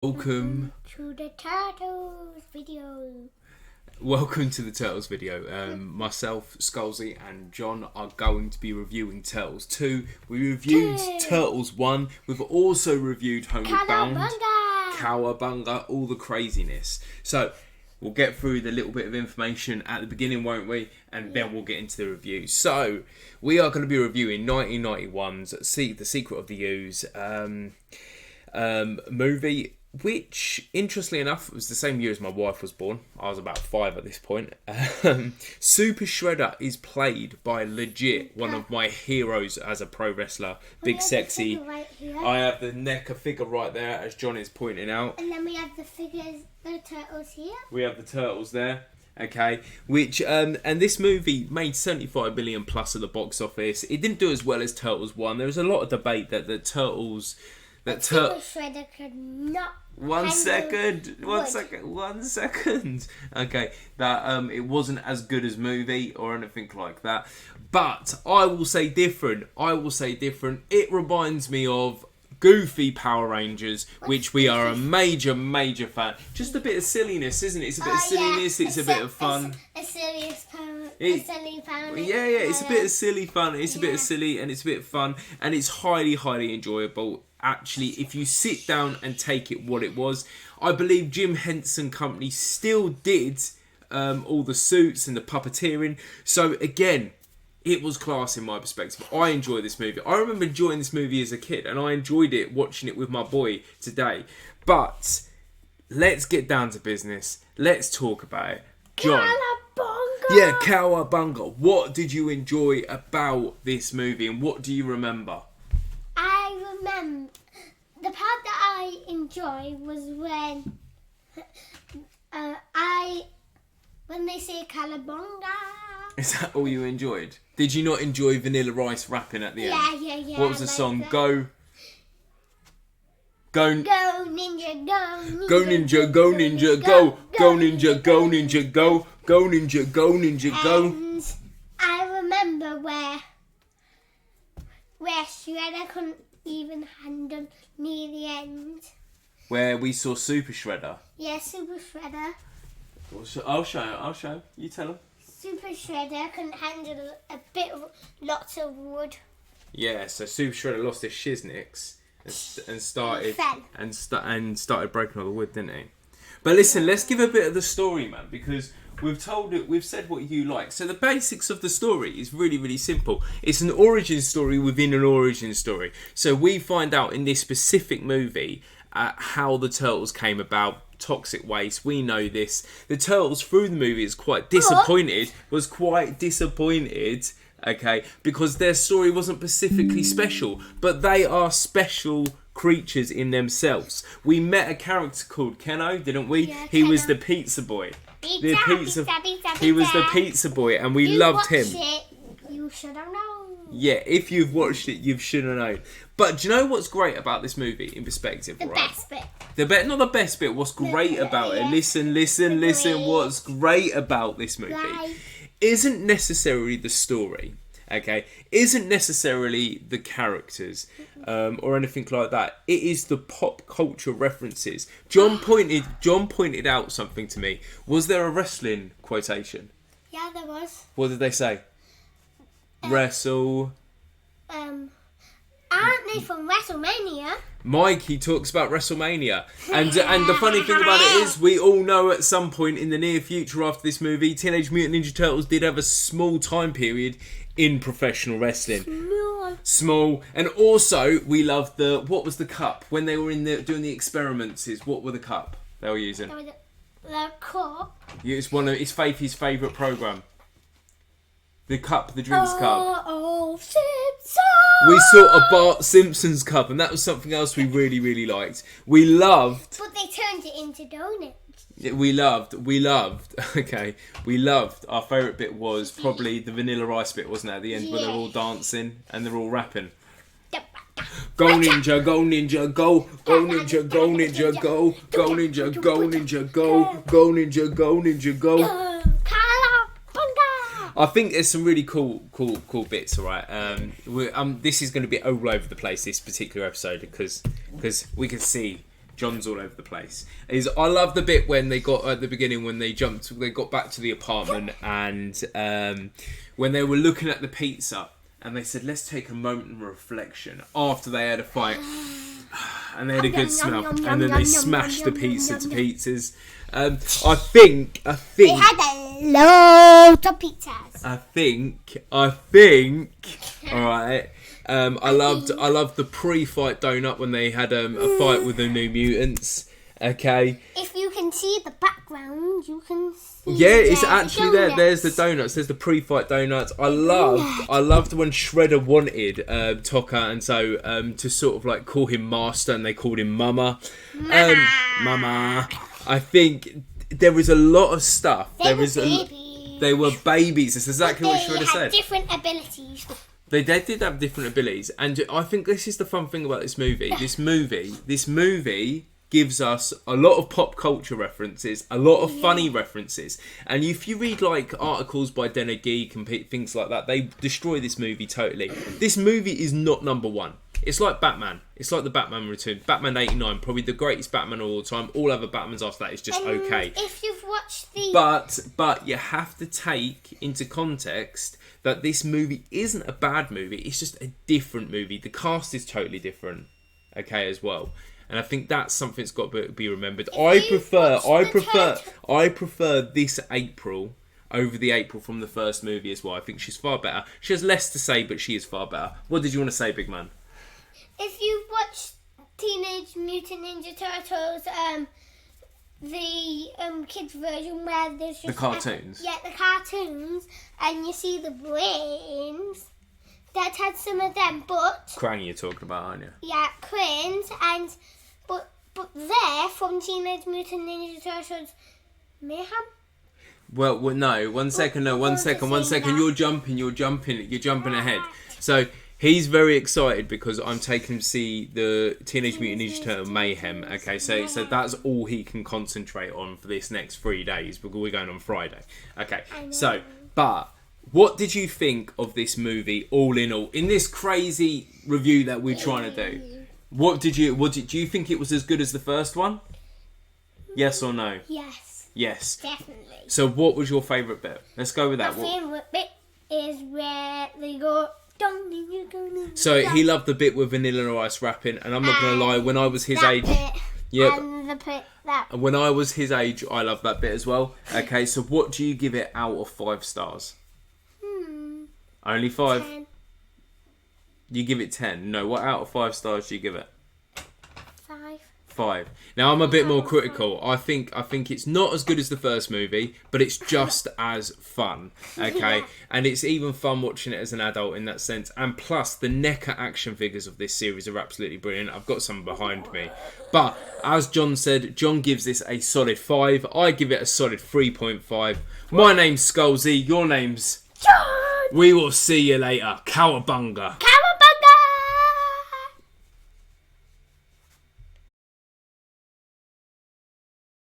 Welcome to the Turtles video. Welcome to the Turtles video. Myself, Scholesy and Jon are going to be reviewing Turtles 2. We reviewed Turtles 1. We've also reviewed Homeward Bound, Cowabunga, all the craziness. So we'll get through the little bit of information at the beginning, won't we? And then we'll get into the review. So we are going to be reviewing 1991's The Secret of the Ooze movie, which, interestingly enough, was the same year as my wife was born. I was about 5 at this point. Super Shredder is played by legit one of my heroes as a pro wrestler, Big Sexy. Right here. I have the NECA figure right there, as Jon is pointing out. And then we have the figures, the turtles here. We have the turtles there. Okay, which and this movie made 75 million plus at the box office. It didn't do as well as Turtles 1. There was a lot of debate that the Turtles. Super Shredder could not. One second. Okay, that it wasn't as good as movie or anything like that. But I will say different. It reminds me of Goofy Power Rangers, which we are a major fan. Just a bit of silliness, isn't it? It's a bit of silliness. It's a bit of fun. A silly Power. Yeah. It's a bit of silly fun. It's a bit of silly and it's a bit of fun, and it's highly enjoyable. Actually, if you sit down and take it what it was, I believe Jim Henson Company still did all the suits and the puppeteering. So again, it was class in my perspective. I enjoy this movie. I remember enjoying this movie as a kid, and I enjoyed it watching it with my boy today. But let's get down to business. Let's talk about it. Jon. Cowabunga! Yeah, Cowabunga. What did you enjoy about this movie, and what do you remember? I remember the part that I enjoyed was when they say Calabunga. Is that all you enjoyed? Did you not enjoy Vanilla Ice rapping at the end? Yeah. What was the song? Go ninja, Go ninja, go ninja, go. Go ninja, go ninja, go. Go ninja, go ninja, go. And I remember where Shredder couldn't even handle near the end. Where we saw Super Shredder. Yeah, Super Shredder. I'll show. You tell him. Super Shredder couldn't handle lots of wood. Yeah, so Super Shredder lost his shiznicks and started breaking all the wood, didn't he? But listen, let's give a bit of the story, man, because we've said what you like. So the basics of the story is really simple. It's an origin story within an origin story. So we find out in this specific movie how the Turtles came about. Toxic waste, we know this. The Turtles through the movie was quite disappointed, okay, because their story wasn't specifically special, but they are special creatures in themselves. We met a character called Keno, didn't we? Yeah, he Keno. was the pizza boy. Pizza. He was the pizza boy, and we loved him. You should have known. Yeah, if you've watched it, you should have known. But do you know what's great about this movie in perspective, right? Best bit. Not the best bit. What's great about it? Listen. What's great about this movie isn't necessarily the story, okay? Isn't necessarily the characters or anything like that. It is the pop culture references. Jon pointed out something to me. Was there a wrestling quotation? Yeah, there was. What did they say? Wrestle. Aren't they from WrestleMania? Mike, he talks about WrestleMania. And the funny thing about it is, we all know at some point in the near future after this movie, Teenage Mutant Ninja Turtles did have a small time period in professional wrestling. Small. And also, we loved what was the cup? When they were doing the experiments, what were the cup they were using? The cup. Yeah, it's one of Faith's favourite programme. The cup, the drinks cup. Oh, Simpson! We saw a Bart Simpson's cup, and that was something else we really liked. We loved. But they turned it into donuts. We loved. Okay, we loved. Our favourite bit was probably the Vanilla Ice bit, wasn't it? At the end, where they're all dancing and they're all rapping. Go ninja, go ninja, go. Go ninja, go ninja, go. Go ninja, go ninja, go. Go ninja, go ninja, go. I think there's some really cool bits. All right, this is going to be all over the place this particular episode because we can see John's all over the place. I love the bit when they got at the beginning when they got back to the apartment and when they were looking at the pizza and they said, let's take a moment of reflection after they had a fight. And they had a good smell, and then they smashed the pizza to pizzas. I think they had a lot of pizzas. I think. All right. I loved the pre-fight donut when they had a fight with the New Mutants. Okay. If you can see the background, you can see. Yeah, it's actually there. There's the donuts. There's the pre-fight donuts. I loved when Shredder wanted Tokka and so to sort of like call him Master, and they called him Mama. Mama. I think there was a lot of stuff. They were babies. That's exactly what Shredder said. They had different abilities. They did have different abilities, and I think this is the fun thing about this movie. This movie gives us a lot of pop culture references, a lot of funny references, and if you read like articles by Den of Geek and things like that, they destroy this movie totally. This movie is not number one. It's like Batman. It's like the Batman Return. Batman 89, probably the greatest Batman of all time. All other Batmans after that is just okay. If you've watched the... But you have to take into context that this movie isn't a bad movie. It's just a different movie. The cast is totally different, okay, as well. And I think that's something that's got to be remembered. I prefer this April over the April from the first movie as well. I think she's far better. She has less to say, but she is far better. What did you want to say, big man? If you watch Teenage Mutant Ninja Turtles, the kids version where there's just the cartoons. The cartoons, and you see the brains. That had some of them, but Krang you're talking about, aren't you? Yeah, Krang's and but they're from Teenage Mutant Ninja Turtles Mayhem. Well, no. One second. You're jumping ahead. So he's very excited because I'm taking him to see the Teenage Mutant Ninja Turtle Mayhem. Okay, so that's all he can concentrate on for this next 3 days because we're going on Friday. Okay, so but. What did you think of this movie, all in all, in this crazy review that we're trying to do? Do you think it was as good as the first one? Yes or no? Yes. Definitely. So what was your favourite bit? Let's go with that. My favourite bit is where they go, don't you go. So he loved the bit with Vanilla Ice rapping, and I'm not going to lie, when I was his age... When I was his age, I loved that bit as well. Okay, so what do you give it out of 5 stars? Only 5? 10. You give it 10. No, what out of 5 stars do you give it? 5. Now I'm a bit more critical. I think it's not as good as the first movie, but it's just as fun. Okay, and it's even fun watching it as an adult in that sense. And plus, the NECA action figures of this series are absolutely brilliant. I've got some behind me, but as John said, John gives this a solid 5. I give it a solid 3.5. My name's Scholesy. Your name's Jon. We will see you later. Cowabunga.